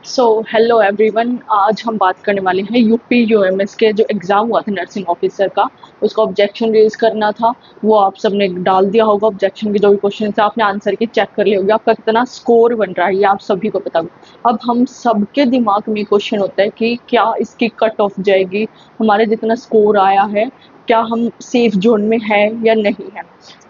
Hello everyone. आज हम बात करने वाले हैं यूपी यूएमएस के जो एग्ज़ाम हुआ था नर्सिंग ऑफिसर का। उसका ऑब्जेक्शन रेज करना था। वो आप सबने डाल दिया होगा। ऑब्जेक्शन के जो भी क्वेश्चन थे आपने आंसर की चेक कर लिए होंगे। आपका कितना स्कोर बन रहा है ये आप सभी को पता होगा। अब हम सबके दिमाग में क्वेश्चन होता है कि क्या इसकी कट ऑफ जाएगी, हमारे जितना स्कोर आया है क्या हम सेफ जोन में है या नहीं है।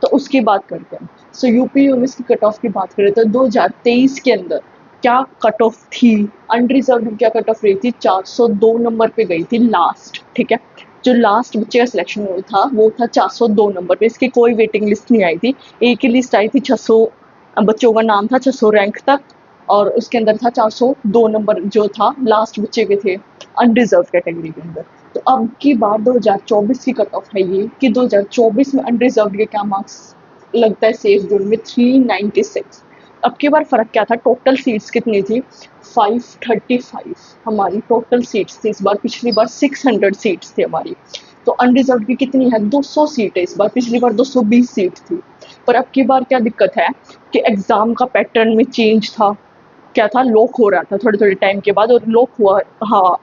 तो उसकी बात करते हैं। यूपी यूएमएस की कट ऑफ की बात करें तो 2023 के अंदर क्या कट ऑफ थी। अनरिजर्व क्या कट ऑफ रही थी, 402 नंबर पे गई थी लास्ट। ठीक है, जो लास्ट बच्चे का सिलेक्शन हुआ था वो था 402 नंबर पे। इसकी कोई वेटिंग लिस्ट नहीं आई थी। एक ही लिस्ट आई थी 600 बच्चों का नाम था 600 रैंक तक, और उसके अंदर था 402 नंबर जो था लास्ट बच्चे के थे अनरिजर्व कैटेगरी के अंदर। तो अब की बात 2024 की कट ऑफ है ये कि 2024 में अनरिजर्व के क्या मार्क्स लगता है सेफ जोन में, 396। अब की बार फर्क क्या था, टोटल सीट्स कितनी थी, 535 हमारी टोटल सीट्स थी इस बार। पिछली बार 600 सीट्स थी हमारी। तो अनरिजर्व की कितनी है, 200 सीट है इस बार। पिछली बार 220 सीट थी। पर अब की बार क्या दिक्कत है कि एग्जाम का पैटर्न में चेंज था। क्या था, लॉक हो रहा था थोड़े थोड़े टाइम के बाद, और लॉक हुआ। हाँ,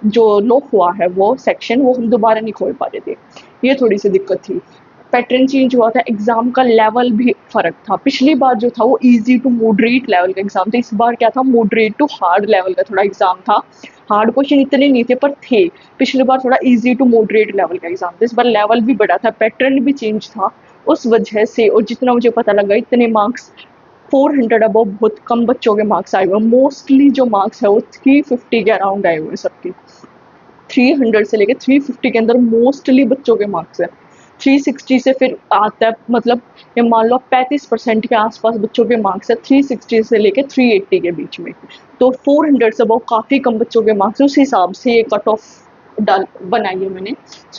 जो लॉक हुआ है वो सेक्शन वो हम दोबारा नहीं खोल पा रहे थे। ये थोड़ी सी दिक्कत थी। पैटर्न चेंज हुआ था, एग्जाम का लेवल भी फर्क था। पिछली बार जो था वो इजी टू मॉडरेट लेवल का एग्जाम था। इस बार क्या था, मॉडरेट टू हार्ड लेवल का थोड़ा एग्जाम था। हार्ड क्वेश्चन इतने नहीं थे पर थे। पिछली बार थोड़ा इजी टू मॉडरेट लेवल का एग्जाम था, इस बार लेवल भी बढ़ा था, पैटर्न भी चेंज था। उस वजह से, और जितना मुझे पता लगा इतने मार्क्स 400 अबव बहुत कम बच्चों के मार्क्स आए हुए हैं। मोस्टली जो मार्क्स है वो 350 के अराउंड आए हुए हैं सबके। 300 से लेके 350 के अंदर मोस्टली बच्चों के मार्क्स है। 360 से फिर आता है, मतलब ये मान लो 35% के आसपास बच्चों के मार्क्स है 360 से लेके 380 के बीच में। तो 400 से बहुत काफ़ी कम बच्चों के मार्क्स, उस हिसाब से ये कट ऑफ डाल बनाई है मैंने।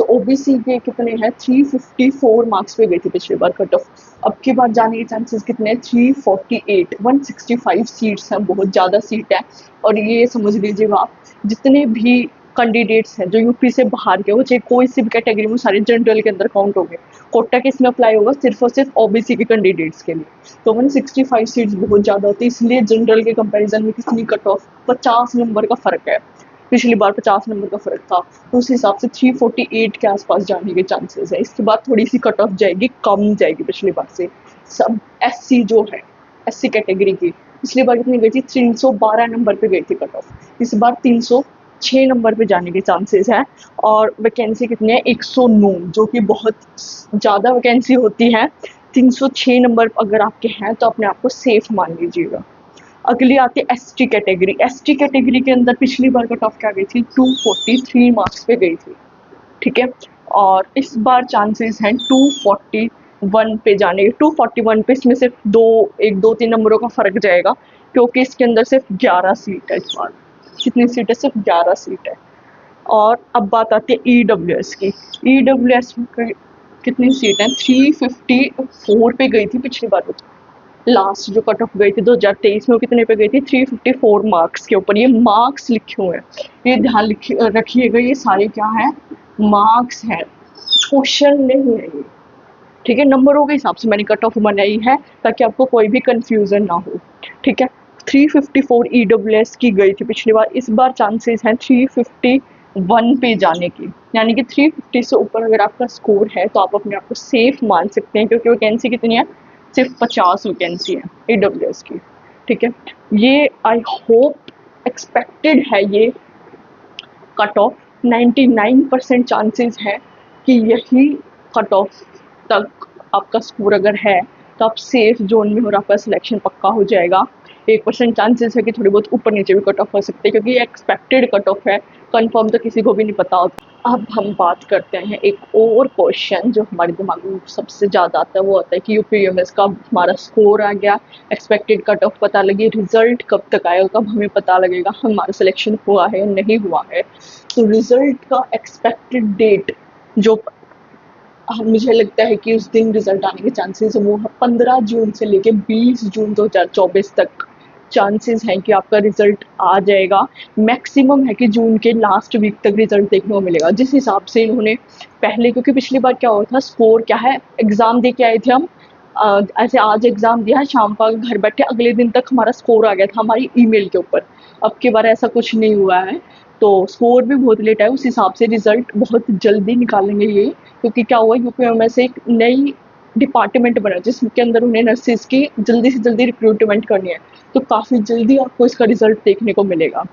ओबीसी के कितने हैं, 354 मार्क्स पे गई थी पिछली बार कट ऑफ। अब की बार जाने के चांसेस कितने हैं, 348। 165 सीट्स हैं, बहुत ज़्यादा सीट है। और ये समझ लीजिएगा आप, जितने भी कैंडिडेट्स हैं जो यूपी से बाहर के हो, चाहे कोई सी भी कैटेगरी में, सारे जनरल के अंदर काउंट हो गए। कोटा किस में अप्लाई होगा, सिर्फ और सिर्फ ओबीसी के कैंडिडेट्स के लिए। तो 165 सीट्स बहुत ज़्यादा होती है, इसलिए जनरल के कंपैरिजन में कितनी कट ऑफ, 50 नंबर का फ़र्क है। पिछली बार 50 नंबर का फ़र्क था, तो उस हिसाब से 348 के आसपास जाने के चांसेस है। इसके बाद थोड़ी सी कट ऑफ जाएगी, कम जाएगी पिछली बार से। सब एससी जो है, एससी कैटेगरी की पिछली बार कितनी गई थी, 312 नंबर पे गई थी कट ऑफ। इस बार 306 नंबर पे जाने के चांसेस है। और वैकेंसी कितनी है, 109, जो कि बहुत ज़्यादा वैकेंसी होती है। 306 नंबर अगर आपके हैं तो अपने आप को सेफ मान लीजिएगा। अगली आती है एसटी कैटेगरी। एसटी कैटेगरी के अंदर पिछली बार कट ऑफ क्या गई थी, 243 मार्क्स पे गई थी। ठीक है, और इस बार चांसेस हैं 241 पे जाने के। 241 पे इसमें सिर्फ दो तीन नंबरों का फर्क जाएगा, क्योंकि इसके अंदर सिर्फ 11 सीट है इस बार। कितनी सीट है, सिर्फ 11 सीट है। और अब बात आती है ईडब्ल्यूएस की। ईडब्ल्यूएस में कितनी सीट है, 354 पे गई थी पिछली बार। लास्ट जो कट ऑफ गई थी 2023 में, वो कितने पे गई थी, 354 मार्क्स के ऊपर। ये मार्क्स लिखे हुए हैं, ये ध्यान रखिएगा, ये सारे क्या है, मार्क्स है, क्वेश्चन नहीं है ये। ठीक है, नंबरों के हिसाब से मैंने कट ऑफ बनाई है ताकि आपको कोई भी कंफ्यूजन ना हो। ठीक है, 354 ईडब्ल्यूएस की गई थी पिछली बार। इस बार चांसेस हैं 351 पे जाने की, यानी कि 350 से ऊपर अगर आपका स्कोर है तो आप अपने आप को सेफ मान सकते हैं, क्योंकि वैकेंसी कितनी है, सिर्फ 50 वैकेंसी है ईडब्ल्यूएस की। ठीक है, ये आई होप एक्सपेक्टेड है, ये कट ऑफ 99% चांसेस है कि यही कट ऑफ तक आपका स्कोर अगर है तो आप सेफ जोन में हो और आपका सिलेक्शन पक्का हो जाएगा। 1% चांसेस है कि थोड़ी बहुत ऊपर नीचे भी कट ऑफ हो सकते हैं, क्योंकि ये एक्सपेक्टेड कट ऑफ है, कंफर्म तो किसी को भी नहीं पता होता। अब हम बात करते हैं एक और क्वेश्चन जो हमारे दिमाग में सबसे ज़्यादा आता है, वो आता है कि यूपी यूएमएस का हमारा स्कोर आ गया, एक्सपेक्टेड कट ऑफ पता लगी, रिजल्ट कब तक आएगा, कब हमें पता लगेगा हमारा सिलेक्शन हुआ है या नहीं हुआ है। तो रिजल्ट का एक्सपेक्टेड डेट जो मुझे लगता है कि उस दिन रिजल्ट आने के चांसेस वो 15 जून से लेके 20 जून 2024 तक चांसेस हैं कि आपका रिजल्ट आ जाएगा। मैक्सिमम है कि जून के लास्ट वीक तक रिजल्ट देखने को मिलेगा, जिस हिसाब से इन्होंने पहले, क्योंकि पिछली बार क्या हुआ था, स्कोर क्या है, एग्ज़ाम दे के आए थे हम, ऐसे आज एग्ज़ाम दिया है, शाम को घर बैठे अगले दिन तक हमारा स्कोर आ गया था हमारी ईमेल के ऊपर। अब की बार ऐसा कुछ नहीं हुआ है। तो स्कोर भी बहुत लेट है, उस हिसाब से रिजल्ट बहुत जल्दी निकालेंगे ये, क्योंकि क्या हुआ यूपीएम में से एक नई डिपार्टमेंट बना जिसके अंदर उन्हें नर्सेज की जल्दी से जल्दी रिक्रूटमेंट करनी है, तो काफ़ी जल्दी आपको इसका रिजल्ट देखने को मिलेगा।